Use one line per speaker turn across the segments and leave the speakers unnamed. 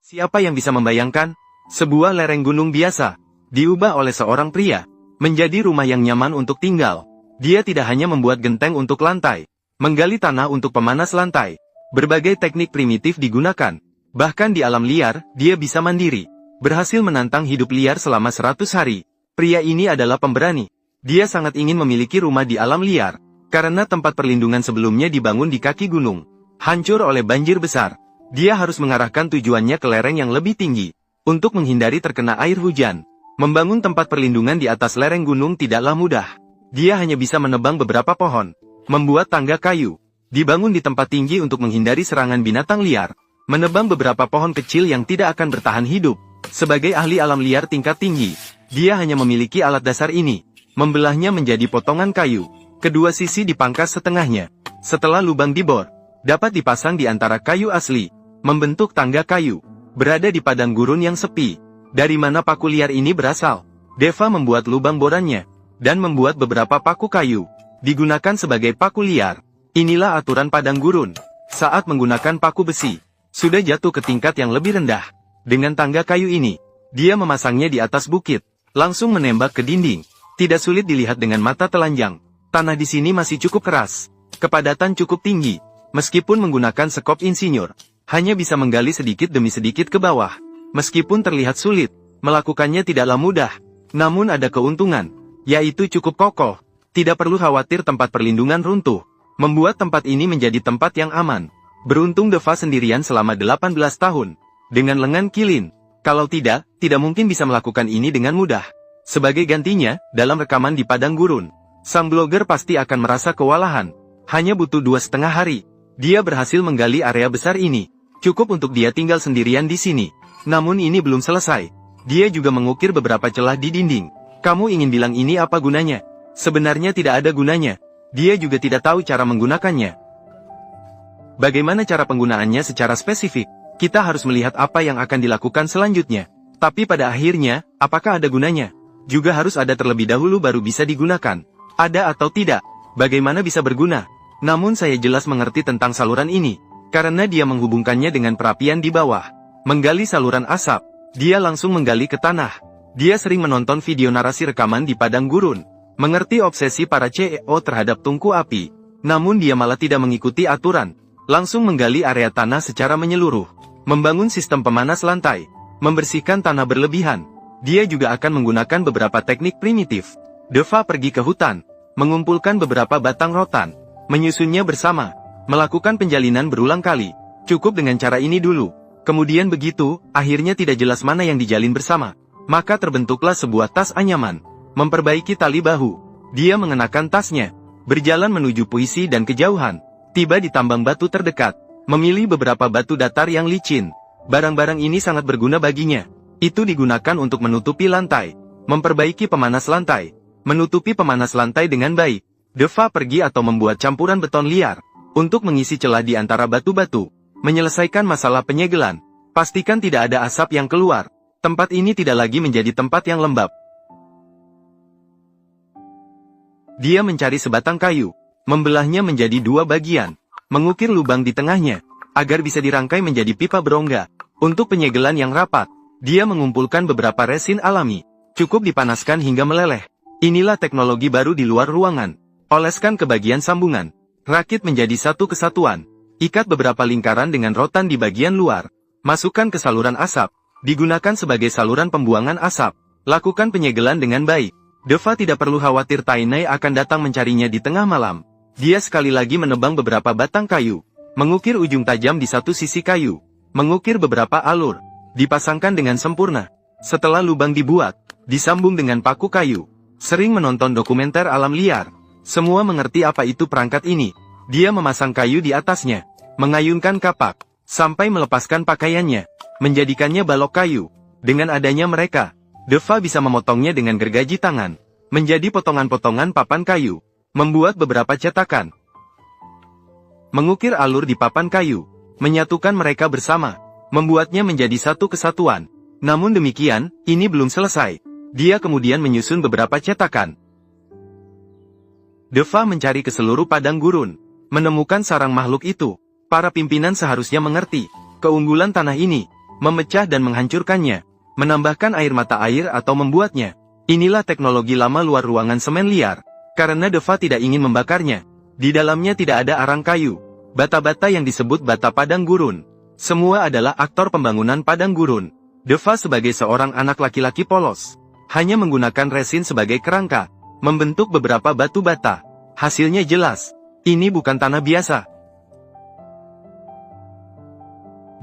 Siapa yang bisa membayangkan, sebuah lereng gunung biasa, diubah oleh seorang pria, menjadi rumah yang nyaman untuk tinggal. Dia tidak hanya membuat genteng untuk lantai, menggali tanah untuk pemanas lantai. Berbagai teknik primitif digunakan. Bahkan di alam liar, dia bisa mandiri. Berhasil menantang hidup liar selama 100 hari. Pria ini adalah pemberani. Dia sangat ingin memiliki rumah di alam liar, karena tempat perlindungan sebelumnya dibangun di kaki gunung, hancur oleh banjir besar. Dia harus mengarahkan tujuannya ke lereng yang lebih tinggi, untuk menghindari terkena air hujan. Membangun tempat perlindungan di atas lereng gunung tidaklah mudah. Dia hanya bisa menebang beberapa pohon, membuat tangga kayu, dibangun di tempat tinggi untuk menghindari serangan binatang liar, menebang beberapa pohon kecil yang tidak akan bertahan hidup. Sebagai ahli alam liar tingkat tinggi, dia hanya memiliki alat dasar ini, membelahnya menjadi potongan kayu. Kedua sisi dipangkas setengahnya. Setelah lubang dibor, dapat dipasang di antara kayu asli, membentuk tangga kayu, berada di padang gurun yang sepi. Dari mana paku liar ini berasal? Deva membuat lubang borannya, dan membuat beberapa paku kayu, digunakan sebagai paku liar. Inilah aturan padang gurun. Saat menggunakan paku besi, sudah jatuh ke tingkat yang lebih rendah. Dengan tangga kayu ini, dia memasangnya di atas bukit, langsung menembak ke dinding. Tidak sulit dilihat dengan mata telanjang. Tanah di sini masih cukup keras, kepadatan cukup tinggi. Meskipun menggunakan sekop insinyur, hanya bisa menggali sedikit demi sedikit ke bawah. Meskipun terlihat sulit, melakukannya tidaklah mudah. Namun ada keuntungan, yaitu cukup kokoh. Tidak perlu khawatir tempat perlindungan runtuh, membuat tempat ini menjadi tempat yang aman. Beruntung Deva sendirian selama 18 tahun, dengan lengan kilin. Kalau tidak mungkin bisa melakukan ini dengan mudah. Sebagai gantinya, dalam rekaman di padang gurun, sang blogger pasti akan merasa kewalahan. Hanya butuh 2,5 hari. Dia berhasil menggali area besar ini. Cukup untuk dia tinggal sendirian di sini. Namun ini belum selesai. Dia juga mengukir beberapa celah di dinding. Kamu ingin bilang ini apa gunanya? Sebenarnya tidak ada gunanya. Dia juga tidak tahu cara menggunakannya. Bagaimana cara penggunaannya secara spesifik? Kita harus melihat apa yang akan dilakukan selanjutnya. Tapi pada akhirnya, apakah ada gunanya? Juga harus ada terlebih dahulu baru bisa digunakan. Ada atau tidak? Bagaimana bisa berguna? Namun saya jelas mengerti tentang saluran ini, karena dia menghubungkannya dengan perapian di bawah. Menggali saluran asap, dia langsung menggali ke tanah. Dia sering menonton video narasi rekaman di padang gurun, mengerti obsesi para CEO terhadap tungku api. Namun dia malah tidak mengikuti aturan, langsung menggali area tanah secara menyeluruh, membangun sistem pemanas lantai, membersihkan tanah berlebihan. Dia juga akan menggunakan beberapa teknik primitif. Deva pergi ke hutan, mengumpulkan beberapa batang rotan, menyusunnya bersama, melakukan penjalinan berulang kali. Cukup dengan cara ini dulu. Kemudian begitu, akhirnya tidak jelas mana yang dijalin bersama. Maka terbentuklah sebuah tas anyaman. Memperbaiki tali bahu. Dia mengenakan tasnya, berjalan menuju puisi dan kejauhan. Tiba di tambang batu terdekat, memilih beberapa batu datar yang licin. Barang-barang ini sangat berguna baginya. Itu digunakan untuk menutupi lantai, memperbaiki pemanas lantai, menutupi pemanas lantai dengan baik. Deva pergi atau membuat campuran beton liar, untuk mengisi celah di antara batu-batu, menyelesaikan masalah penyegelan. Pastikan tidak ada asap yang keluar. Tempat ini tidak lagi menjadi tempat yang lembab. Dia mencari sebatang kayu, membelahnya menjadi 2 bagian, mengukir lubang di tengahnya, agar bisa dirangkai menjadi pipa berongga. Untuk penyegelan yang rapat, dia mengumpulkan beberapa resin alami, cukup dipanaskan hingga meleleh. Inilah teknologi baru di luar ruangan. Oleskan ke bagian sambungan, rakit menjadi satu kesatuan, ikat beberapa lingkaran dengan rotan di bagian luar, masukkan ke saluran asap, digunakan sebagai saluran pembuangan asap, lakukan penyegelan dengan baik. Deva tidak perlu khawatir Tainai akan datang mencarinya di tengah malam. Dia sekali lagi menebang beberapa batang kayu, mengukir ujung tajam di satu sisi kayu, mengukir beberapa alur, dipasangkan dengan sempurna. Setelah lubang dibuat, disambung dengan paku kayu. Sering menonton dokumenter alam liar, semua mengerti apa itu perangkat ini. Dia memasang kayu di atasnya, mengayunkan kapak, sampai melepaskan pakaiannya, menjadikannya balok kayu. Dengan adanya mereka, Deva bisa memotongnya dengan gergaji tangan, menjadi potongan-potongan papan kayu, membuat beberapa cetakan, mengukir alur di papan kayu, menyatukan mereka bersama, membuatnya menjadi satu kesatuan. Namun demikian, ini belum selesai. Dia kemudian menyusun beberapa cetakan. Deva mencari ke seluruh padang gurun, menemukan sarang makhluk itu. Para pimpinan seharusnya mengerti keunggulan tanah ini. memecah dan menghancurkannya, menambahkan air mata air atau membuatnya. Inilah teknologi lama luar ruangan semen liar. Karena Deva tidak ingin membakarnya, di dalamnya tidak ada arang kayu, bata-bata yang disebut bata padang gurun. Semua adalah aktor pembangunan padang gurun. Deva sebagai seorang anak laki-laki polos, hanya menggunakan resin sebagai kerangka, membentuk beberapa batu bata. Hasilnya jelas, ini bukan tanah biasa.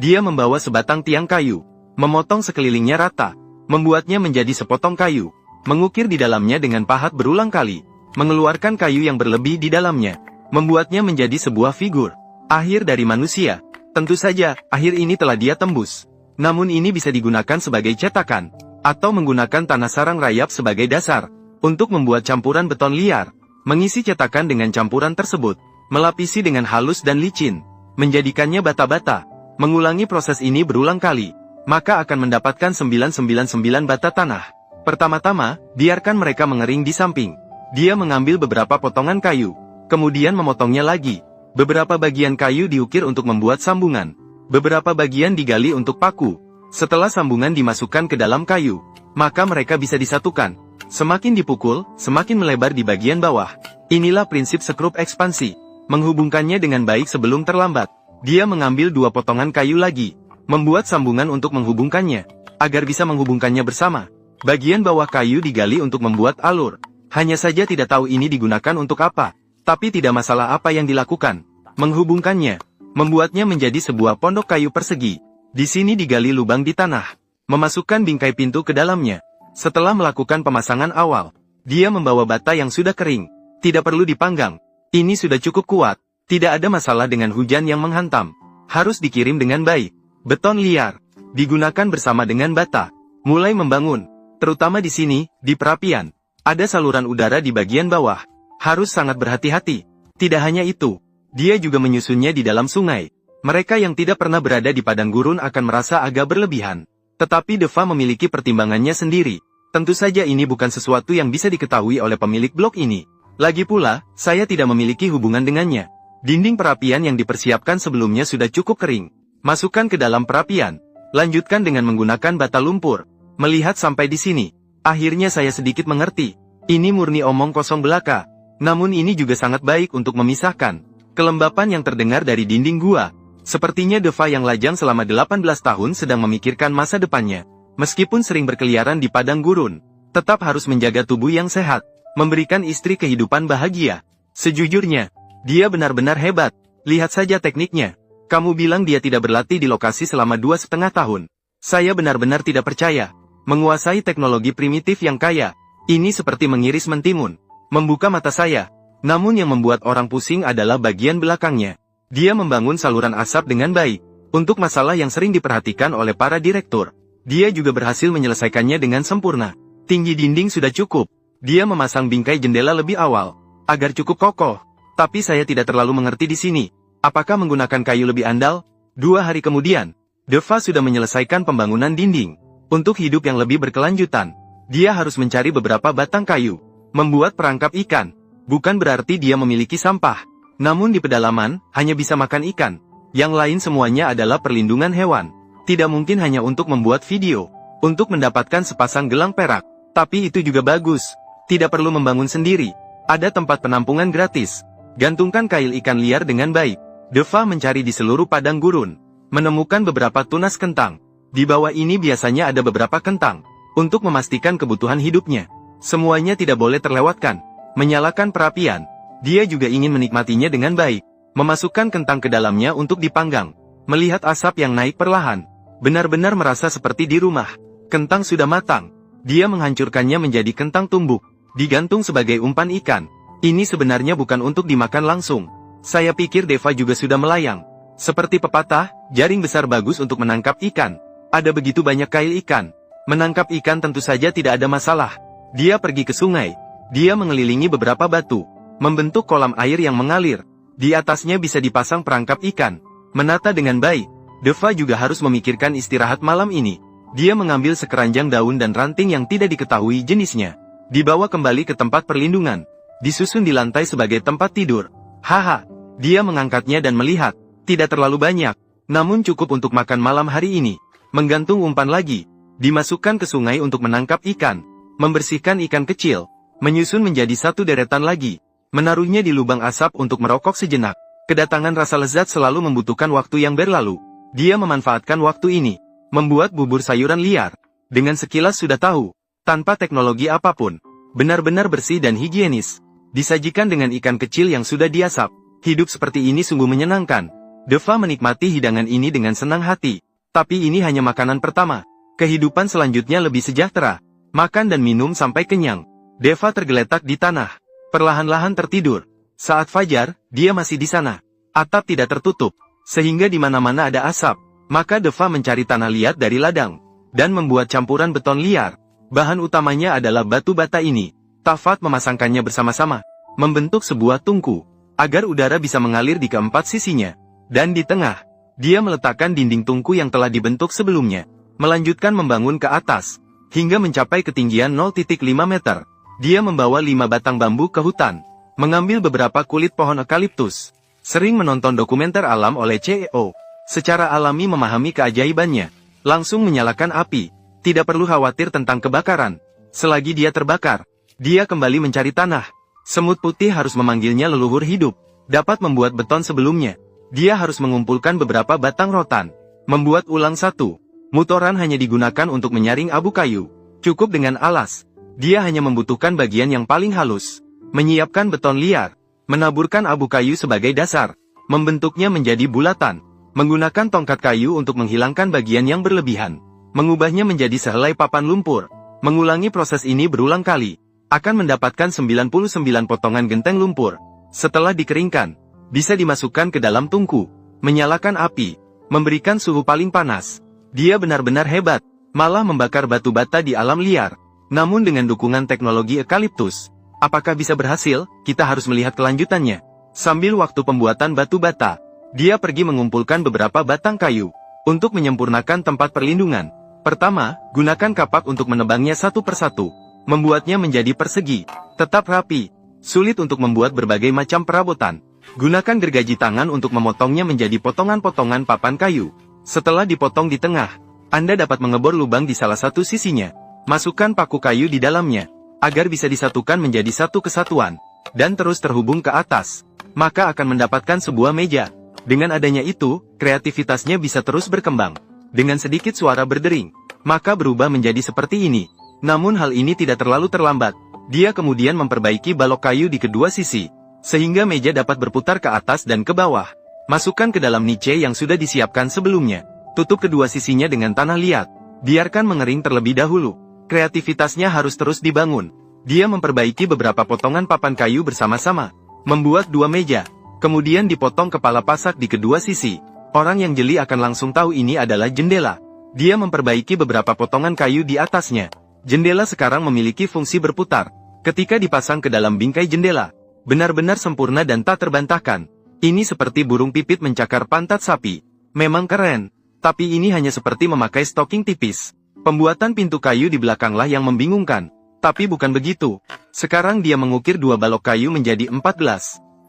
Dia membawa sebatang tiang kayu, memotong sekelilingnya rata, membuatnya menjadi sepotong kayu, mengukir di dalamnya dengan pahat berulang kali, mengeluarkan kayu yang berlebih di dalamnya, membuatnya menjadi sebuah figur akhir dari manusia. Tentu saja, akhir ini telah dia tembus. Namun ini bisa digunakan sebagai cetakan, atau menggunakan tanah sarang rayap sebagai dasar, untuk membuat campuran beton liar, mengisi cetakan dengan campuran tersebut, melapisi dengan halus dan licin, menjadikannya bata-bata. Mengulangi proses ini berulang kali, maka akan mendapatkan 999 bata tanah. Pertama-tama, biarkan mereka mengering di samping. Dia mengambil beberapa potongan kayu, kemudian memotongnya lagi. Beberapa bagian kayu diukir untuk membuat sambungan. Beberapa bagian digali untuk paku. Setelah sambungan dimasukkan ke dalam kayu, maka mereka bisa disatukan. Semakin dipukul, semakin melebar di bagian bawah. Inilah prinsip skrup ekspansi. Menghubungkannya dengan baik sebelum terlambat. Dia mengambil 2 potongan kayu lagi, membuat sambungan untuk menghubungkannya, agar bisa menghubungkannya bersama. Bagian bawah kayu digali untuk membuat alur. Hanya saja tidak tahu ini digunakan untuk apa. Tapi tidak masalah apa yang dilakukan. Menghubungkannya, membuatnya menjadi sebuah pondok kayu persegi. Di sini digali lubang di tanah, memasukkan bingkai pintu ke dalamnya. Setelah melakukan pemasangan awal, dia membawa bata yang sudah kering. Tidak perlu dipanggang. Ini sudah cukup kuat. Tidak ada masalah dengan hujan yang menghantam. Harus dikirim dengan baik. Beton liar digunakan bersama dengan bata. Mulai membangun, terutama di sini, di perapian. Ada saluran udara di bagian bawah. Harus sangat berhati-hati. Tidak hanya itu, dia juga menyusunnya di dalam sungai. Mereka yang tidak pernah berada di padang gurun akan merasa agak berlebihan. Tetapi Deva memiliki pertimbangannya sendiri. Tentu saja ini bukan sesuatu yang bisa diketahui oleh pemilik blok ini. Lagi pula, saya tidak memiliki hubungan dengannya. Dinding perapian yang dipersiapkan sebelumnya sudah cukup kering. Masukkan ke dalam perapian. Lanjutkan dengan menggunakan bata lumpur. Melihat sampai di sini, akhirnya saya sedikit mengerti. Ini murni omong kosong belaka. Namun ini juga sangat baik untuk memisahkan kelembapan yang terdengar dari dinding gua. Sepertinya Deva yang lajang selama 18 tahun sedang memikirkan masa depannya. Meskipun sering berkeliaran di padang gurun, tetap harus menjaga tubuh yang sehat, memberikan istri kehidupan bahagia. Sejujurnya, dia benar-benar hebat. Lihat saja tekniknya. Kamu bilang dia tidak berlatih di lokasi selama 2,5 tahun. Saya benar-benar tidak percaya. Menguasai teknologi primitif yang kaya. Ini seperti mengiris mentimun. Membuka mata saya. Namun yang membuat orang pusing adalah bagian belakangnya. Dia membangun saluran asap dengan baik. Untuk masalah yang sering diperhatikan oleh para direktur, dia juga berhasil menyelesaikannya dengan sempurna. Tinggi dinding sudah cukup. Dia memasang bingkai jendela lebih awal, agar cukup kokoh. Tapi saya tidak terlalu mengerti di sini. Apakah menggunakan kayu lebih andal? 2 hari kemudian, Deva sudah menyelesaikan pembangunan dinding. Untuk hidup yang lebih berkelanjutan, dia harus mencari beberapa batang kayu, membuat perangkap ikan. Bukan berarti dia memiliki sampah. Namun di pedalaman, hanya bisa makan ikan. Yang lain semuanya adalah perlindungan hewan. Tidak mungkin hanya untuk membuat video, untuk mendapatkan sepasang gelang perak. Tapi itu juga bagus. Tidak perlu membangun sendiri. Ada tempat penampungan gratis. Gantungkan kail ikan liar dengan baik. Deva mencari di seluruh padang gurun, menemukan beberapa tunas kentang. Di bawah ini biasanya ada beberapa kentang, untuk memastikan kebutuhan hidupnya. Semuanya tidak boleh terlewatkan. Menyalakan perapian. Dia juga ingin menikmatinya dengan baik. Memasukkan kentang ke dalamnya untuk dipanggang. Melihat asap yang naik perlahan. Benar-benar merasa seperti di rumah. Kentang sudah matang. Dia menghancurkannya menjadi kentang tumbuk. Digantung sebagai umpan ikan. Ini sebenarnya bukan untuk dimakan langsung. Saya pikir Deva juga sudah melayang. Seperti pepatah, jaring besar bagus untuk menangkap ikan. Ada begitu banyak kail ikan. Menangkap ikan tentu saja tidak ada masalah. Dia pergi ke sungai. Dia mengelilingi beberapa batu, membentuk kolam air yang mengalir. Di atasnya bisa dipasang perangkap ikan. Menata dengan baik. Deva juga harus memikirkan istirahat malam ini. Dia mengambil sekeranjang daun dan ranting yang tidak diketahui jenisnya. Dibawa kembali ke tempat perlindungan. Disusun di lantai sebagai tempat tidur. Haha. Dia mengangkatnya dan melihat. Tidak terlalu banyak, namun cukup untuk makan malam hari ini. menggantung umpan lagi, dimasukkan ke sungai untuk menangkap ikan, membersihkan ikan kecil, menyusun menjadi satu deretan lagi, menaruhnya di lubang asap untuk merokok sejenak. Kedatangan rasa lezat selalu membutuhkan waktu yang berlalu. Dia memanfaatkan waktu ini, membuat bubur sayuran liar. Dengan sekilas sudah tahu, tanpa teknologi apapun, benar-benar bersih dan higienis. Disajikan dengan ikan kecil yang sudah diasap. Hidup seperti ini sungguh menyenangkan. Deva menikmati hidangan ini dengan senang hati. Tapi ini hanya makanan pertama. Kehidupan selanjutnya lebih sejahtera. Makan dan minum sampai kenyang. Deva tergeletak di tanah. Perlahan-lahan tertidur. Saat fajar, dia masih di sana. Atap tidak tertutup, sehingga di mana-mana ada asap. Maka Deva mencari tanah liat dari ladang, dan membuat campuran beton liar. Bahan utamanya adalah batu bata ini. Tafat memasangkannya bersama-sama, membentuk sebuah tungku, agar udara bisa mengalir di keempat sisinya. Dan di tengah, dia meletakkan dinding tungku yang telah dibentuk sebelumnya, melanjutkan membangun ke atas, hingga mencapai ketinggian 0,5 meter. Dia membawa 5 batang bambu ke hutan, mengambil beberapa kulit pohon eukaliptus, sering menonton dokumenter alam oleh CEO, secara alami memahami keajaibannya, langsung menyalakan api, tidak perlu khawatir tentang kebakaran. Selagi dia terbakar, dia kembali mencari tanah. Semut putih harus memanggilnya leluhur hidup. Dapat membuat beton sebelumnya, dia harus mengumpulkan beberapa batang rotan, membuat ulang satu. Mutoran hanya digunakan untuk menyaring abu kayu. Cukup dengan alas. Dia hanya membutuhkan bagian yang paling halus. Menyiapkan beton liar, menaburkan abu kayu sebagai dasar, membentuknya menjadi bulatan, menggunakan tongkat kayu untuk menghilangkan bagian yang berlebihan, mengubahnya menjadi sehelai papan lumpur. Mengulangi proses ini berulang kali, akan mendapatkan 99 potongan genteng lumpur. Setelah dikeringkan, bisa dimasukkan ke dalam tungku, menyalakan api, memberikan suhu paling panas. Dia benar-benar hebat, malah membakar batu bata di alam liar. Namun dengan dukungan teknologi eukaliptus, apakah bisa berhasil? Kita harus melihat kelanjutannya. Sambil waktu pembuatan batu bata, dia pergi mengumpulkan beberapa batang kayu, untuk menyempurnakan tempat perlindungan. Pertama, gunakan kapak untuk menebangnya satu persatu, membuatnya menjadi persegi, tetap rapi, sulit untuk membuat berbagai macam perabotan. Gunakan gergaji tangan untuk memotongnya menjadi potongan-potongan papan kayu. Setelah dipotong di tengah, Anda dapat mengebor lubang di salah satu sisinya. Masukkan paku kayu di dalamnya, agar bisa disatukan menjadi satu kesatuan, dan terus terhubung ke atas. Maka akan mendapatkan sebuah meja. Dengan adanya itu, kreativitasnya bisa terus berkembang. Dengan sedikit suara berdering, maka berubah menjadi seperti ini. Namun hal ini tidak terlalu terlambat. Dia kemudian memperbaiki balok kayu di kedua sisi, sehingga meja dapat berputar ke atas dan ke bawah. Masukkan ke dalam niche yang sudah disiapkan sebelumnya. Tutup kedua sisinya dengan tanah liat. Biarkan mengering terlebih dahulu. Kreativitasnya harus terus dibangun. Dia memperbaiki beberapa potongan papan kayu bersama-sama, membuat dua meja. Kemudian dipotong kepala pasak di kedua sisi. Orang yang jeli akan langsung tahu ini adalah jendela. Dia memperbaiki beberapa potongan kayu di atasnya. Jendela sekarang memiliki fungsi berputar. Ketika dipasang ke dalam bingkai jendela, benar-benar sempurna dan tak terbantahkan. Ini seperti burung pipit mencakar pantat sapi. Memang keren, tapi ini hanya seperti memakai stocking tipis. Pembuatan pintu kayu di belakanglah yang membingungkan. Tapi bukan begitu. Sekarang dia mengukir dua balok kayu menjadi 14.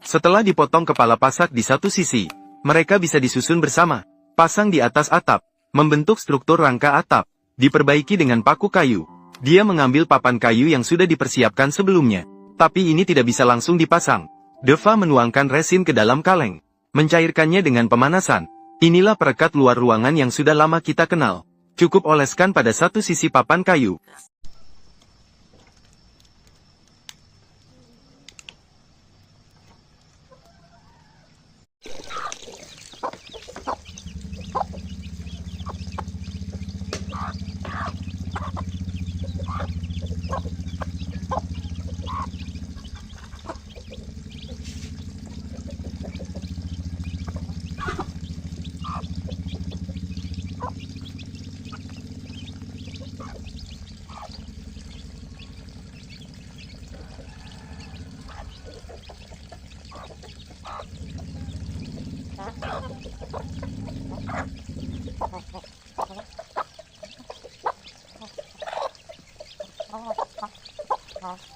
Setelah dipotong kepala pasak di satu sisi, mereka bisa disusun bersama, pasang di atas atap, membentuk struktur rangka atap, diperbaiki dengan paku kayu. Dia mengambil papan kayu yang sudah dipersiapkan sebelumnya, tapi ini tidak bisa langsung dipasang. Deva menuangkan resin ke dalam kaleng, mencairkannya dengan pemanasan. Inilah perekat luar ruangan yang sudah lama kita kenal. Cukup oleskan pada satu sisi papan kayu.
Oh.